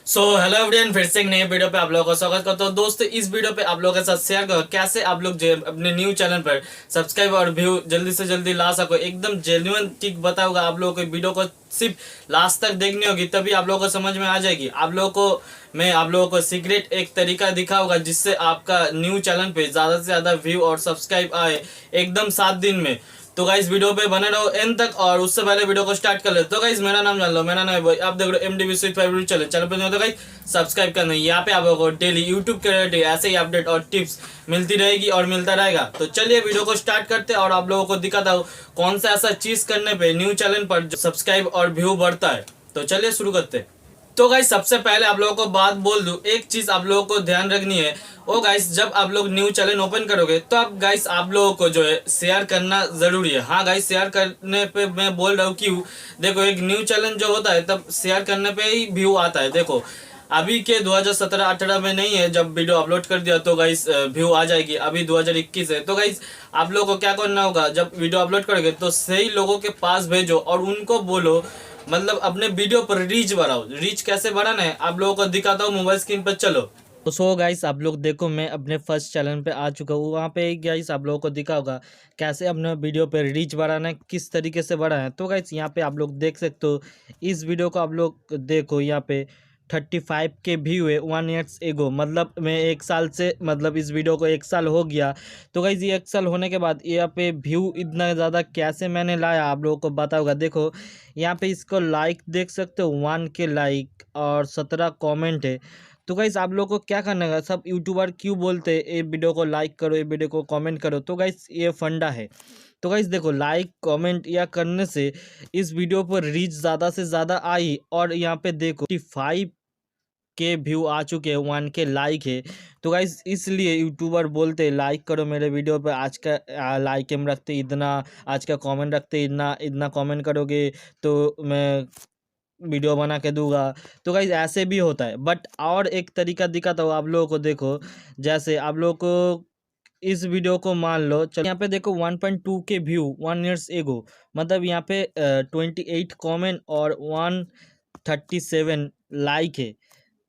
So hello everyone, फिर से एक नई वीडियो पे आप लोगों का स्वागत करता हूँ। दोस्तों, इस वीडियो पे आप लोगों के साथ शेयर करो कैसे आप लोग अपने न्यू चैनल पर सब्सक्राइब और व्यू जल्दी से जल्दी ला सको। एकदम जेन्युइन टिक बताऊंगा आप लोगों को। वीडियो को सिर्फ लास्ट तक देखनी होगी, तभी आप लोगों को समझ में आ जाएगी। आप लोगों को सीक्रेट एक तरीका दिखाऊंगा जिससे आपका न्यू चैनल पे ज्यादा से ज्यादा व्यू और सब्सक्राइब आए एकदम 7 दिन में। तो गाइस वीडियो पे बने रहो एंड तक। और उससे पहले वीडियो को स्टार्ट कर ले तो गाइस मेरा नाम जान लो, मेरा नाम है भाई। आप देख रहे हो एमडीबी स्विच फाइव चैनल पे नहीं हो तो गाइस सब्सक्राइब करना। यहाँ पे आप लोगों को डेली यूट्यूब के रिलेटेड ऐसे ही अपडेट और टिप्स मिलती रहेगी और मिलता रहेगा। तो चलिए वीडियो को स्टार्ट करते हैं और आप लोगों को दिखाता हूँ कौन सा ऐसा चीज करने पे न्यू चैनल पर सब्सक्राइब और व्यू बढ़ता है। तो चलिए शुरू करते हैं। तो गाइस सबसे पहले आप लोगों को बात बोल दूं, एक चीज आप लोगों को ध्यान रखनी है। ओ गाइस, जब आप लोग न्यू चैनल ओपन करोगे तो आप लोगों को जो है शेयर करना जरूरी है। हाँ गाइस, शेयर करने पे मैं बोल रहा हूँ क्यों। देखो, एक न्यू चैनल जो होता है तब शेयर करने पे ही व्यू आता है। देखो, अभी के 2017-18 में नहीं है, जब वीडियो अपलोड कर दिया तो गाइस व्यू आ जाएगी। अभी 2021 है। तो गाइस आप लोगों को क्या करना होगा, जब वीडियो अपलोड करोगे तो सही लोगों के पास भेजो और उनको बोलो, मतलब अपने वीडियो पर रीच बढ़ाओ। रीच कैसे बढ़ाना है आप लोगों को दिखाता हूँ, मोबाइल स्क्रीन पर चलो। तो सो गाइस आप लोग देखो, मैं अपने फर्स्ट चैनल पे आ चुका हूँ। वहाँ पे गाइस आप लोगों को दिखा होगा कैसे अपने वीडियो पे रीच बढ़ाना है, किस तरीके से बढ़ाना है। तो गाइस यहाँ पे आप लोग देख सकते हो, इस वीडियो को आप लोग देखो, यहाँ पे 35 के व्यू है 1 ईयर्स एगो। मतलब मैं 1 साल से, मतलब इस वीडियो को 1 साल हो गया। तो गाइस ये 1 साल होने के बाद यहाँ पे व्यू इतना ज़्यादा कैसे मैंने लाया आप लोगों को बताऊंगा। देखो यहाँ पे इसको लाइक देख सकते हो, 1 के लाइक और 17 कमेंट है। तो गाइस आप लोग को क्या करना है, सब यूट्यूबर क्यों बोलते हैं ये वीडियो को लाइक करो, ये वीडियो को कमेंट करो। तो गाइस ये फंडा है। तो गाइस देखो, लाइक कमेंट या करने से इस वीडियो पर रीच ज़्यादा से ज़्यादा आई। और यहाँ पे देखो 55 के व्यू आ चुके हैं, 1 के लाइक है। तो गाइस इसलिए यूट्यूबर बोलते हैं लाइक करो मेरे वीडियो पे। आज का लाइक हम रखते इतना, आज का कमेंट रखते इतना, इतना कमेंट करोगे तो मैं वीडियो बना के दूंगा। तो गाइज ऐसे भी होता है, बट और एक तरीका दिखाता हूँ आप लोगों को। देखो जैसे आप लोगों को इस वीडियो को मान लो, चलो यहाँ पे देखो 1.2 के व्यू 1 ईयर्स एगो। मतलब यहाँ पे 28 कमेंट और 137 लाइक है।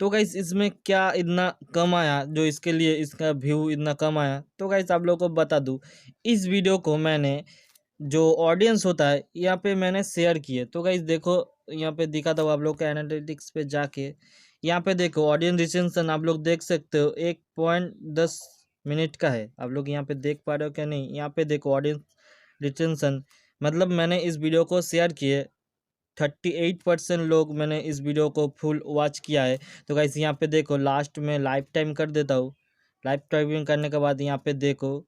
तो गाइस इसमें क्या इतना कम आया जो इसके लिए इसका व्यू इतना कम आया। तो गाइस आप लोगों को बता दूं, इस वीडियो को मैंने, जो ऑडियंस होता है यहाँ पे मैंने शेयर किए। तो गाइस देखो यहाँ पे दिखा था आप लोग का एनालिटिक्स पे जाके, यहाँ पे देखो ऑडियंस रिसेंशन आप लोग देख सकते हो 1.10 मिनट का है। आप लोग यहाँ पे देख पा रहे हो क्या नहीं, यहाँ पे देखो ऑडियंस रिटेंशन। मतलब मैंने इस वीडियो को शेयर किए, 38% लोग मैंने इस वीडियो को फुल वॉच किया है। तो गाइस यहाँ पे देखो, लास्ट में लाइफ टाइम कर देता हूँ। लाइफ टाइमिंग करने के बाद यहाँ पे देखो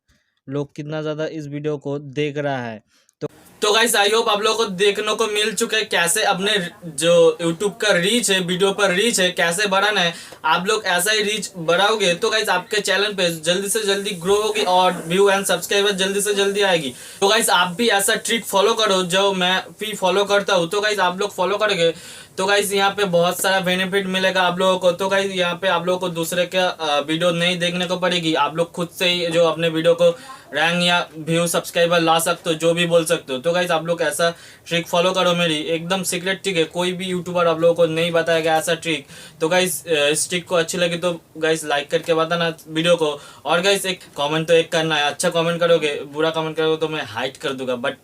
लोग कितना ज़्यादा इस वीडियो को देख रहा है। तो गाइस आई होप आप लोगों को देखने को मिल चुका है कैसे अपने जो यूट्यूब का रीच है, वीडियो पर रीच है, कैसे बढ़ाना है। आप लोग ऐसा ही रीच बढ़ाओगे तो गाइस आपके चैनल पे जल्दी से जल्दी ग्रो होगी और व्यू एंड सब्सक्राइबर जल्दी से जल्दी आएगी। तो गाइस आप भी ऐसा ट्रिक फॉलो करो जो मैं भी फॉलो करता हूँ। तो गाइस आप लोग फॉलो करोगे तो गाइस यहाँ पे बहुत सारा बेनिफिट मिलेगा आप लोगों को। तो गाइस यहाँ पे आप लोगों को दूसरे का वीडियो नहीं देखने को पड़ेगी। आप लोग खुद से ही जो अपने वीडियो को रैंक या व्यू सब्सक्राइबर ला सकते हो, जो भी बोल सकते हो। तो गाइस आप लोग ऐसा ट्रिक फॉलो करो, मेरी एकदम सीक्रेट ट्रिक है, कोई भी यूट्यूबर आप लोगों को नहीं बताएगा ऐसा ट्रिक। तो गाइस इस ट्रिक को अच्छी लगी तो गाइस लाइक करके बताना वीडियो को। और गाइस एक कमेंट तो एक करना है, अच्छा कमेंट करोगे, बुरा कमेंट करोगे तो मैं हाइड कर दूंगा। बट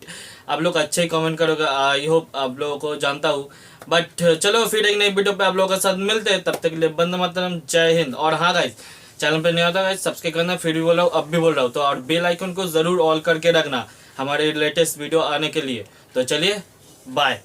आप लोग अच्छे ही कमेंट करोगे, आई होप आप लोगों को जानता हूँ। बट चलो फिर एक नई वीडियो पे आप लोगों के साथ मिलते हैं, तब तक के लिए वंदे मातरम, जय हिंद। और हाँ गाइस, चैनल पे नहीं होता गाइस सब्सक्राइब करना, फिर भी बोल रहा हूँ अब भी बोल रहा हूँ। तो और बेल आइकन को जरूर ऑल करके रखना हमारे लेटेस्ट वीडियो आने के लिए। तो चलिए बाय।